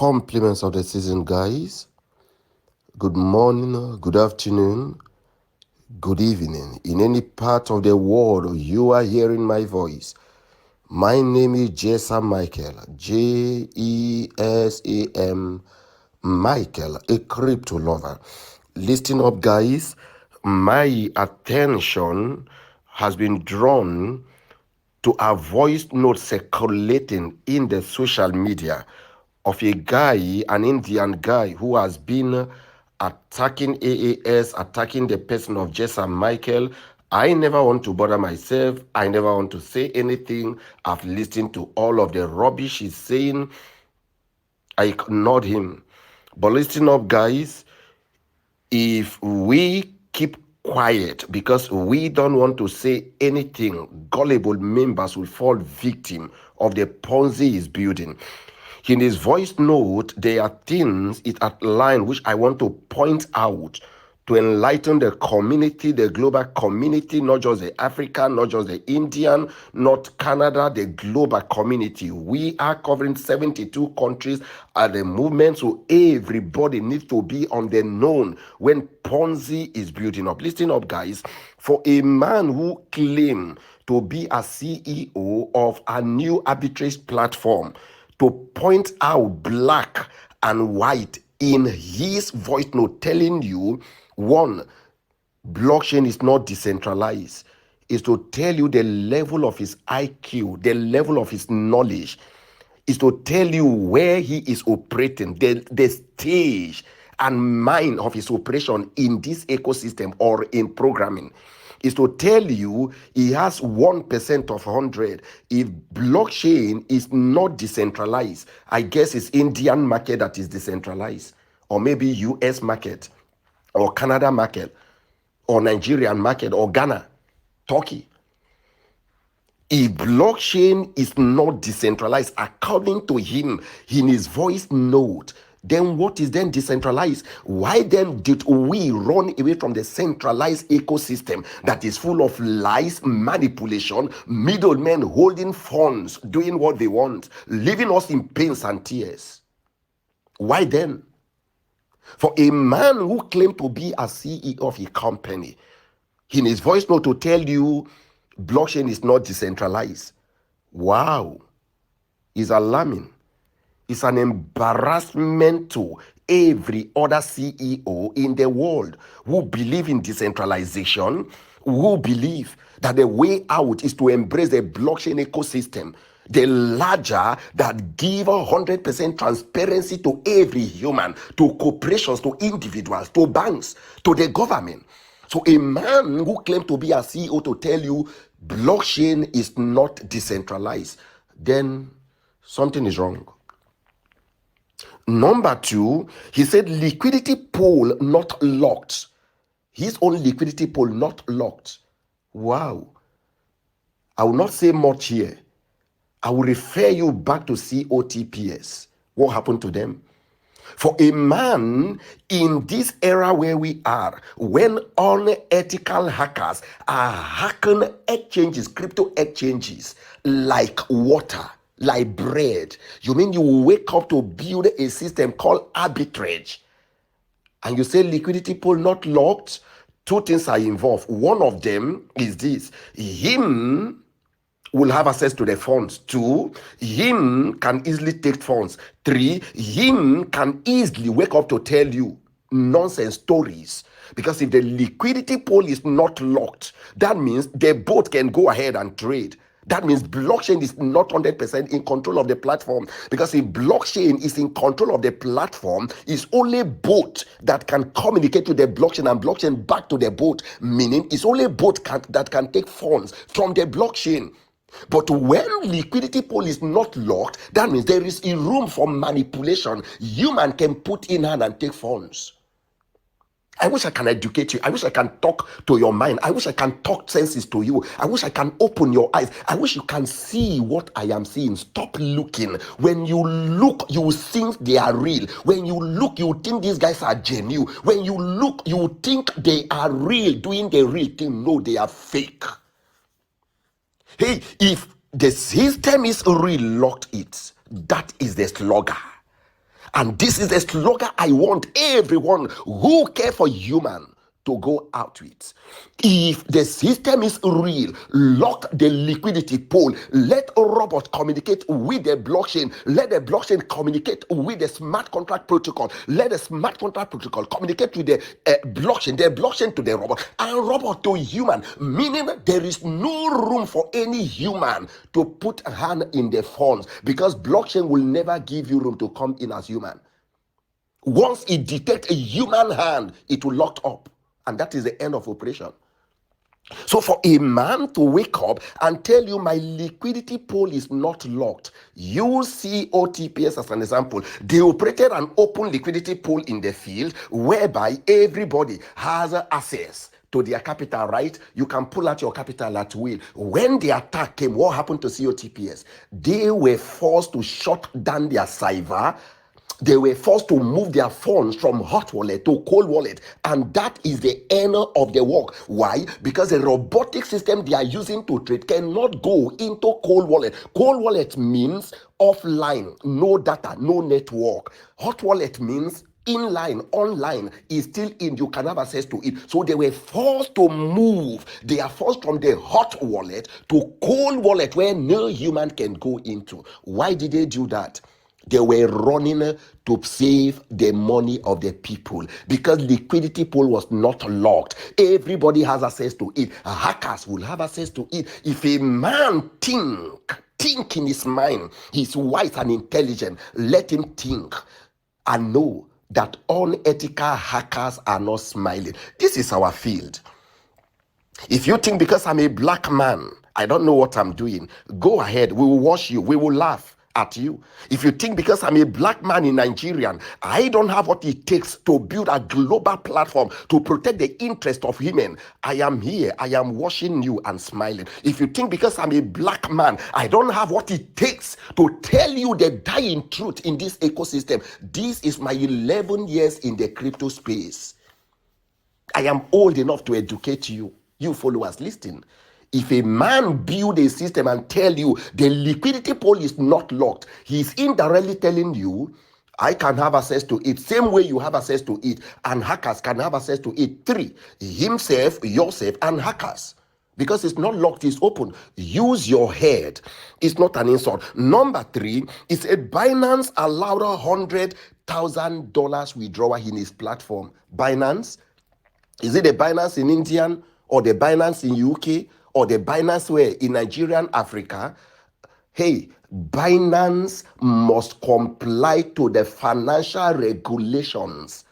Compliments of the season, guys. Good morning, good afternoon, good evening. In any part of the world you are hearing my voice, my name is Jesam Michael, Jesam Michael, a crypto lover. Listen up, guys. My attention has been drawn to a voice note circulating in the social media of a guy, an Indian guy, who has been attacking AAS, attacking the person of Jesam Michael. I never want to bother myself. I never want to say anything. I've listened to all of the rubbish he's saying. I ignored him. But listen up, guys. If we keep quiet because we don't want to say anything, gullible members will fall victim of the Ponzi is building. In his voice note, there are things it outlined which I want to point out to enlighten the community, the global community, not just the African, not just the Indian, not Canada, the global community. We are covering 72 countries at the moment, so everybody needs to be on the known when Ponzi is building up. Listen up, guys. For a man who claimed to be a CEO of a new arbitrage platform, to point out black and white in his voice note, telling you, one, blockchain is not decentralized, is to tell you the level of his IQ, the level of his knowledge, is to tell you where he is operating, the stage and mind of his operation in this ecosystem or in programming. Is to tell you he has 1% of 100. If blockchain is not decentralized, I guess it's Indian market that is decentralized, or maybe US market, or Canada market, or Nigerian market, or Ghana, Turkey. If blockchain is not decentralized, according to him, in his voice note, then what is then decentralized? Why then did we run away from the centralized ecosystem that is full of lies, manipulation, middlemen holding funds, doing what they want, leaving us in pains and tears? Why then? For a man who claimed to be a CEO of a company, in his voice note to tell you blockchain is not decentralized, wow, is alarming. It's an embarrassment to every other CEO in the world who believe in decentralization, who believe that the way out is to embrace the blockchain ecosystem, the larger that give 100% transparency to every human, to corporations, to individuals, to banks, to the government. So a man who claimed to be a CEO to tell you blockchain is not decentralized, then something is wrong. Number two, he said liquidity pool not locked. His own liquidity pool not locked. Wow. I will not say much here. I will refer you back to COTPS. What happened to them? For a man in this era where we are, when unethical hackers are hacking exchanges, crypto exchanges, like water, like bread, you mean you wake up to build a system called arbitrage, and you say liquidity pool not locked? Two things are involved. One of them is this: him will have access to the funds. Two, him can easily take funds. Three, him can easily wake up to tell you nonsense stories. Because if the liquidity pool is not locked, that means they both can go ahead and trade. That means blockchain is not 100% in control of the platform. Because if blockchain is in control of the platform, it's only bot that can communicate to the blockchain and blockchain back to the bot. Meaning it's only bot that can take funds from the blockchain. But when liquidity pool is not locked, that means there is a room for manipulation. Human can put in hand and take funds. I wish I can educate you. I wish I can talk to your mind. I wish I can talk senses to you. I wish I can open your eyes. I wish you can see what I am seeing. Stop looking. When you look, you think they are real. When you look, you think these guys are genuine. When you look, you think they are real, doing the real thing. No, they are fake. Hey, if the system is real, lock it. That is the slugger. And this is the slogan I want everyone who care for human to go out with. If the system is real, lock the liquidity pool. Let a robot communicate with the blockchain. Let the blockchain communicate with the smart contract protocol. Let the smart contract protocol communicate with the blockchain to the robot, and robot to human. Meaning there is no room for any human to put a hand in the funds, because blockchain will never give you room to come in as human. Once it detects a human hand, it will lock up. And that is the end of operation. So for a man to wake up and tell you my liquidity pool is not locked, use COTPS as an example. They operated an open liquidity pool in the field whereby everybody has access to their capital, right? You can pull out your capital at will. When the attack came, what happened to COTPS? They were forced to shut down their server. They were forced to move their funds from hot wallet to cold wallet, and that is the end of the work. Why? Because the robotic system they are using to trade cannot go into cold wallet. Cold wallet means offline, no data, no network. Hot wallet means inline, online, is still in, you can have access to it. So they were forced to move. They are forced from the hot wallet to cold wallet where no human can go into. Why did they do that? They were running to save the money of the people, because liquidity pool was not locked. Everybody has access to it. Hackers will have access to it. If a man think in his mind, he's wise and intelligent, let him think and know that unethical hackers are not smiling. This is our field. If you think because I'm a black man, I don't know what I'm doing, go ahead. We will watch you. We will laugh at you. If you think because I'm a black man in Nigeria, I don't have what it takes to build a global platform to protect the interest of women, I am here. I am watching you and smiling. If you think because I'm a black man, I don't have what it takes to tell you the dying truth in this ecosystem, this is my 11 years in the crypto space. I am old enough to educate you. You followers, listen. If a man build a system and tell you the liquidity pool is not locked, he's indirectly telling you, I can have access to it same way you have access to it, and hackers can have access to it. 3, himself, yourself, and hackers. Because it's not locked, it's open. Use your head. It's not an insult. Number 3, it's a Binance allowed $100,000 withdrawal in his platform. Binance, is it the Binance in Indian, or the Binance in UK, or the Binance where in Nigeria and Africa? Hey, Binance must comply to the financial regulations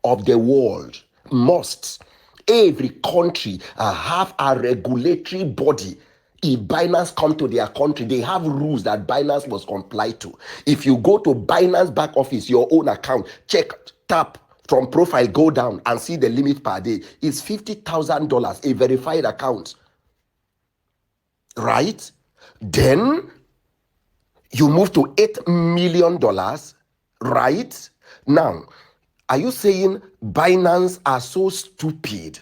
of the world. Must. Every country have a regulatory body. If Binance come to their country, they have rules that Binance must comply to. If you go to Binance back office, your own account, check, tap, from profile, go down and see the limit per day. It's $50,000, a verified account. Right? Then you move to $8 million, right? Now, are you saying Binance are so stupid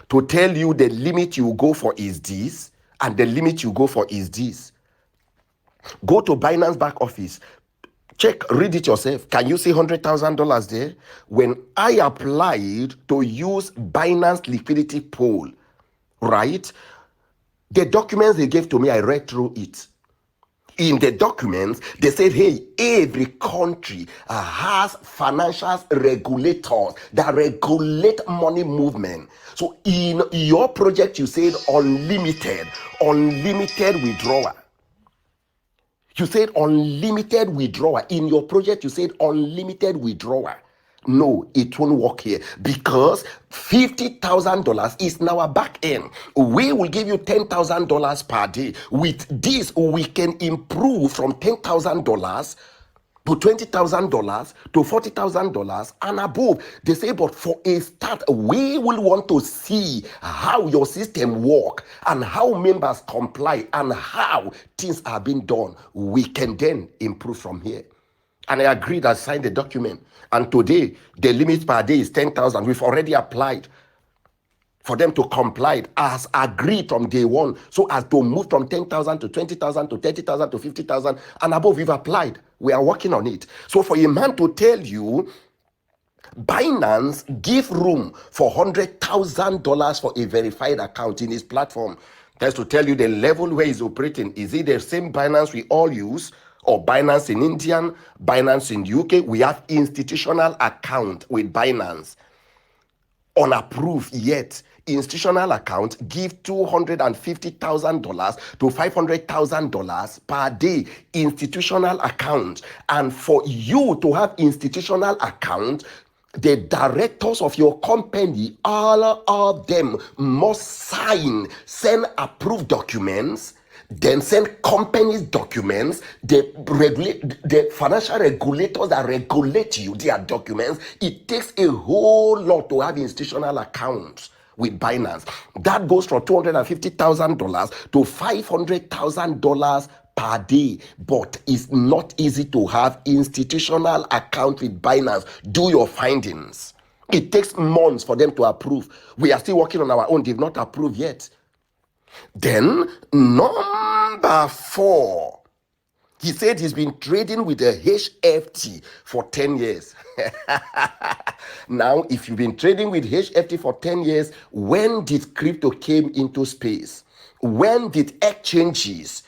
to tell you the limit you go for is this and the limit you go for is this? Go to Binance back office. Check, read it yourself. Can you see $100,000 there? When I applied to use Binance liquidity pool, right? The documents they gave to me, I read through it. In the documents, they said, hey, every country has financial regulators that regulate money movement. So in your project, you said unlimited withdrawal. You said unlimited withdrawal. In your project, you said unlimited withdrawal. No, it won't work here because $50,000 is now a back end. We will give you $10,000 per day. With this, we can improve from $10,000 to $20,000 to $40,000 and above. They say, but for a start, we will want to see how your system work and how members comply and how things are being done. We can then improve from here. And I agreed, I signed the document. And today, the limit per day is 10,000. We've already applied for them to comply as agreed from day one, so as to move from 10,000 to 20,000 to 30,000 to 50,000 and above. We've applied. We are working on it. So for a man to tell you Binance give room for $100,000 for a verified account in his platform, that's to tell you the level where he's operating. Is it the same Binance we all use, or Binance in India, Binance in UK? We have institutional account with Binance, unapproved yet. Institutional account give $250,000 to $500,000 per day. Institutional account. And for you to have institutional account, the directors of your company, all of them must send approved documents, then send companies documents. The financial regulators that regulate you, their documents. It takes a whole lot to have institutional accounts with Binance. That goes from $250,000 to $500,000 per day, but it's not easy to have institutional account with Binance. Do your findings. It takes months for them to approve. We are still working on our own. They've not approved yet. Then number 4, he said he's been trading with a HFT for 10 years. Now, if you've been trading with HFT for 10 years, when did crypto came into space? When did exchanges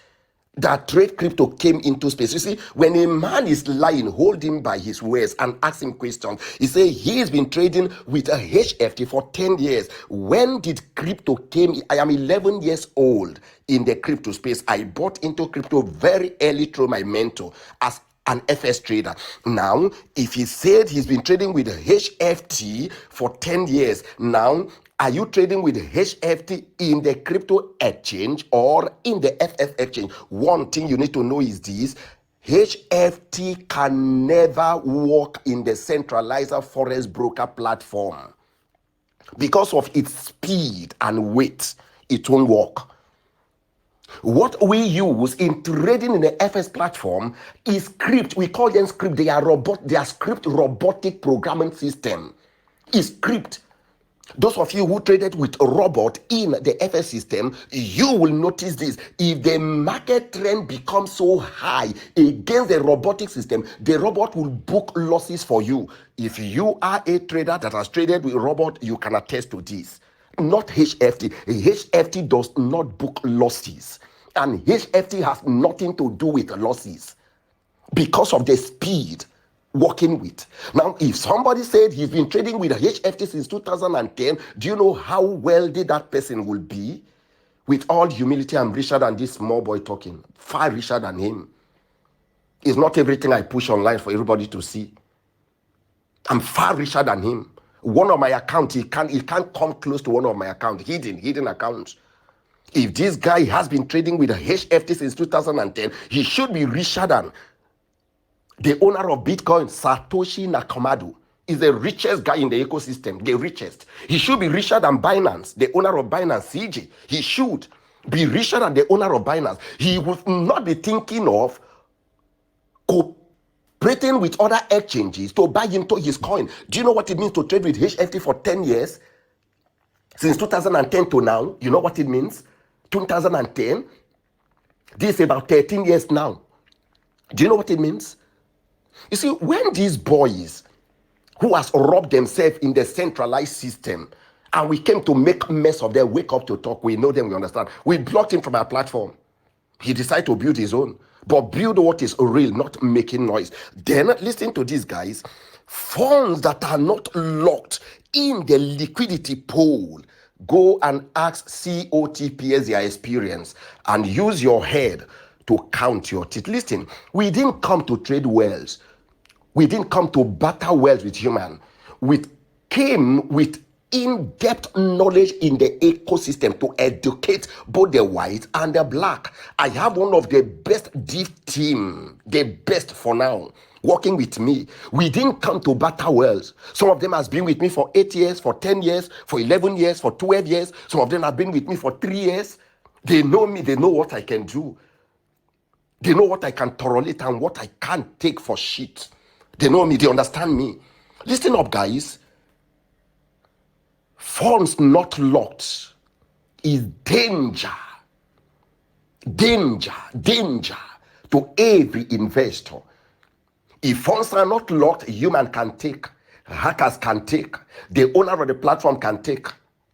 that trade crypto came into space? You see, when a man is lying, hold him by his words and ask him questions. He say he's been trading with a HFT for 10 years. When did crypto came? I am 11 years old in the crypto space. I bought into crypto very early through my mentor as an FS trader. Now, if he said he's been trading with a HFT for 10 years, now, are you trading with HFT in the crypto exchange or in the FF exchange? One thing you need to know is this: HFT can never work in the centralizer forex broker platform. Because of its speed and weight, it won't work. What we use in trading in the FS platform is script. We call them script. They are script robotic programming system. It's script. Those of you who traded with a robot in the FS system, you will notice this. If the market trend becomes so high against the robotic system, the robot will book losses for you. If you are a trader that has traded with a robot, you can attest to this. Not HFT. HFT does not book losses. And HFT has nothing to do with losses because of the speed working with. Now, if somebody said he's been trading with a HFT since 2010, do you know how wealthy that person will be? With all humility, I'm richer than this small boy talking. Far richer than him. It's not everything I push online for everybody to see. I'm far richer than him. One of my accounts, he can't come close to one of my accounts. Hidden accounts. If this guy has been trading with a HFT since 2010, he should be richer than the owner of Bitcoin, Satoshi Nakamoto, is the richest guy in the ecosystem, the richest. He should be richer than Binance, the owner of Binance, CJ. He should be richer than the owner of Binance. He would not be thinking of cooperating with other exchanges to buy into his coin. Do you know what it means to trade with HFT for 10 years? Since 2010 to now, you know what it means? 2010, this is about 13 years now. Do you know what it means? You see, when these boys who has robbed themselves in the centralized system, and we came to make a mess of them, wake up to talk, we know them, we understand. We blocked him from our platform. He decided to build his own, but build what is real, not making noise. Then, listen to these guys. Funds that are not locked in the liquidity pool, go and ask COTPS their experience and use your head to count your teeth. Listen, we didn't come to trade wells. We didn't come to battle wells with human. We came with in-depth knowledge in the ecosystem to educate both the white and the black. I have one of the best deep team, the best for now, working with me. We didn't come to battle wells. Some of them has been with me for 8 years, for 10 years, for 11 years, for 12 years. Some of them have been with me for 3 years. They know me. They know what I can do. They know what I can tolerate and what I can't take for shit. They know me. They understand me. Listen up, guys. Funds not locked is danger, danger to every investor. If funds are not locked, human can take, hackers can take, the owner of the platform can take.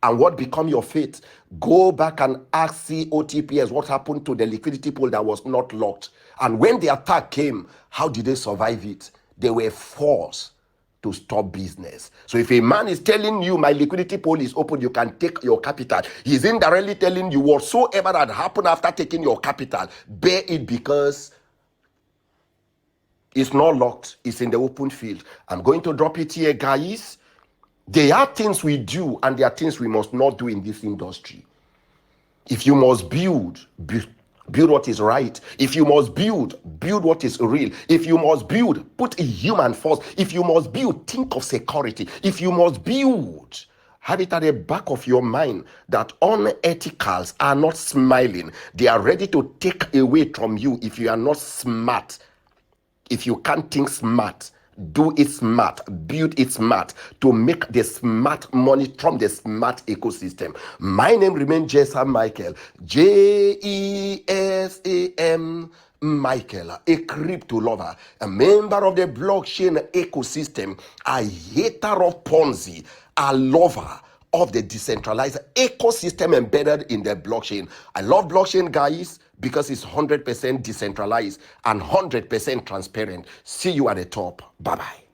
And what become your fate? Go back and ask COTPS what happened to the liquidity pool that was not locked. And when the attack came, how did they survive it? They were forced to stop business. So if a man is telling you my liquidity pool is open, you can take your capital, he's indirectly telling you whatsoever that happened after taking your capital, bear it because it's not locked, it's in the open field. I'm going to drop it here, guys. There are things we do and there are things we must not do in this industry. If you must build what is right. If you must build what is real. If you must build, put a human first. If you must build, think of security. If you must build, have it at the back of your mind that unethicals are not smiling. They are ready to take away from you if you are not smart. If you can't think smart, do it smart, build it smart to make the smart money from the smart ecosystem. My name remains Jesam Michael, Jesam Michael, a crypto lover, a member of the blockchain ecosystem, a hater of Ponzi, a lover of the decentralized ecosystem embedded in the blockchain. I love blockchain, guys, because it's 100% decentralized and 100% transparent. See you at the top. Bye-bye.